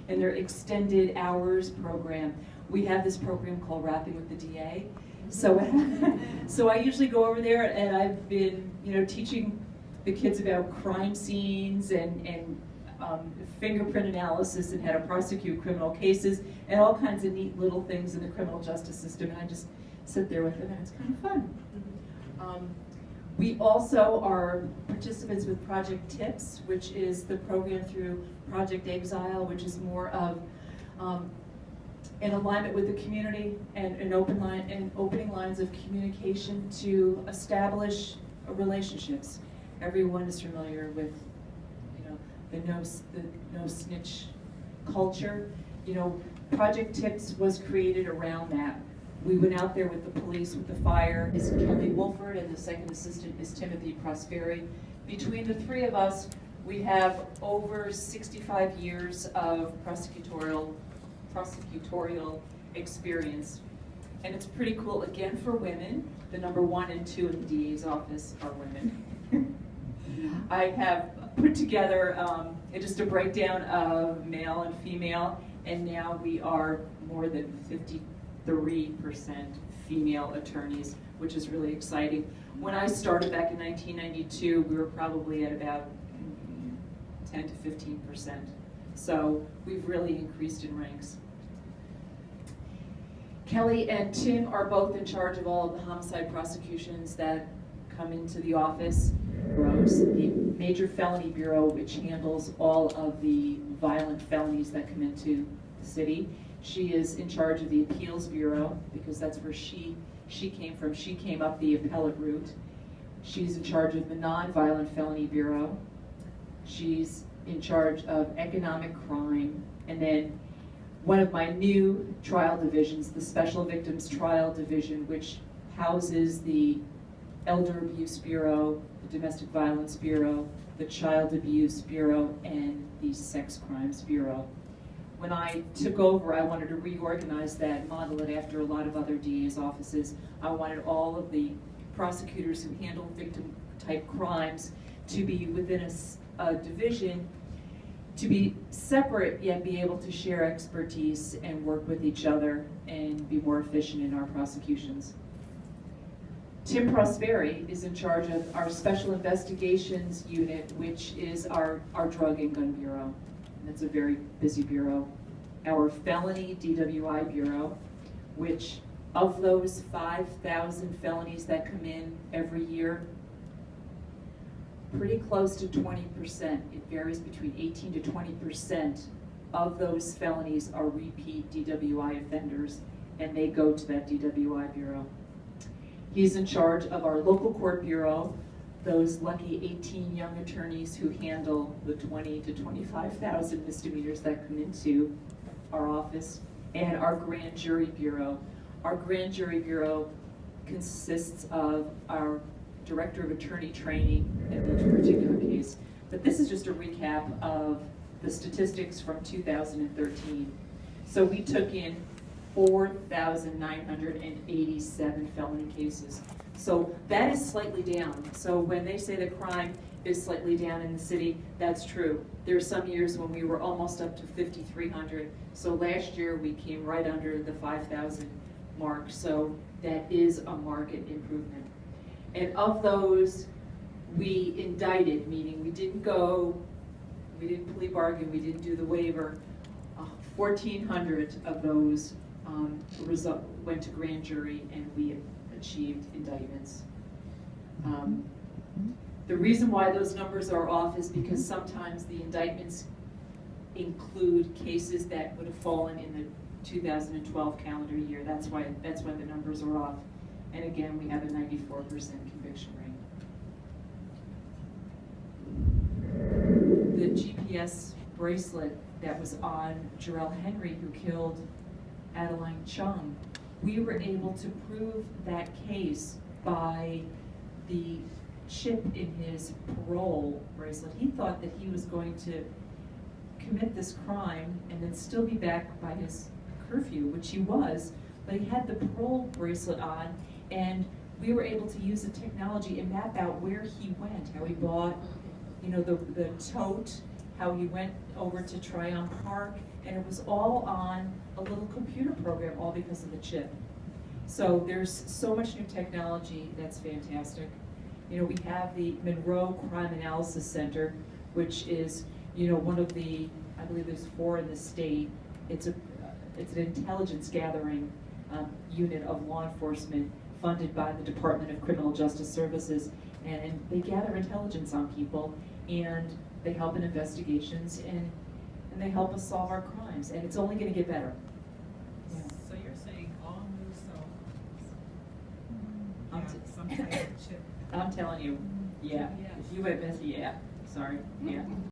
and their extended hours program. We have this program called Rapping with the DA. So, so I usually go over there, and I've been, teaching the kids about crime scenes and fingerprint analysis and how to prosecute criminal cases and all kinds of neat little things in the criminal justice system. And I just sit there with them, and it's kind of fun. We also are participants with Project TIPS, which is the program through Project Exile, which is more of in alignment with the community and an opening lines of communication to establish relationships. Everyone is familiar with, the no snitch culture. Project TIPS was created around that. We went out there with the police, with the fire. Is Kelly Wolford, and the second assistant is Timothy Prosperi. Between the three of us, we have over 65 years of prosecutorial experience. And it's pretty cool, again, for women. The number 1 and 2 in the DA's office are women. I have put together just a breakdown of male and female, and now we are more than 53% female attorneys, which is really exciting. When I started back in 1992, we were probably at about 10 to 15%. So we've really increased in ranks. Kelly and Tim are both in charge of all of the homicide prosecutions that come into the office. The Major Felony Bureau, which handles all of the violent felonies that come into the city. She is in charge of the Appeals Bureau, because that's where she came from. She came up the appellate route. She's in charge of the Non-Violent Felony Bureau. She's in charge of economic crime. And then one of my new trial divisions, the Special Victims Trial Division, which houses the Elder Abuse Bureau, the Domestic Violence Bureau, the Child Abuse Bureau, and the Sex Crimes Bureau. When I took over, I wanted to reorganize that, model it after a lot of other DA's offices. I wanted all of the prosecutors who handle victim-type crimes to be within a division, to be separate yet be able to share expertise and work with each other and be more efficient in our prosecutions. Tim Prosperi is in charge of our Special Investigations Unit, which is our Drug and Gun Bureau. And it's a very busy bureau. Our Felony DWI Bureau, which of those 5,000 felonies that come in every year, pretty close to 20%. It varies between 18 to 20% of those felonies are repeat DWI offenders, and they go to that DWI Bureau. He's in charge of our Local Court Bureau, those lucky 18 young attorneys who handle the 20 to 25,000 misdemeanors that come into our office, and our Grand Jury Bureau. Our Grand Jury Bureau consists of our Director of Attorney Training in each particular case. But this is just a recap of the statistics from 2013. So we took in 4,987 felony cases. So that is slightly down. So when they say that crime is slightly down in the city, that's true. There are some years when we were almost up to 5,300. So last year we came right under the 5,000 mark. So that is a market improvement. And of those, we indicted, meaning we didn't plea bargain, we didn't do the waiver. 1,400 of those went to grand jury, and we achieved indictments. The reason why those numbers are off is because sometimes the indictments include cases that would have fallen in the 2012 calendar year. That's when the numbers are off. And again, we have a 94% conviction rate. The GPS bracelet that was on Jarrell Henry, who killed Adeline Chung, we were able to prove that case by the chip in his parole bracelet. He thought that he was going to commit this crime and then still be back by his curfew, which he was, but he had the parole bracelet on, and we were able to use the technology and map out where he went, how he bought, the tote, how he went over to Tryon Park, and it was all on a little computer program, all because of the chip. So there's so much new technology that's fantastic. You know, we have the Monroe Crime Analysis Center, which is, you know, one of the, I believe there's 4 in the state. It's an intelligence gathering unit of law enforcement funded by the Department of Criminal Justice Services, and they gather intelligence on people, and they help in investigations, and they help us solve our crimes, and it's only going to get better. Yeah. So you're saying all new cell I'm phones have some type of chip? I'm telling you, yeah. Yes. If you had missed, yeah. Sorry, yeah.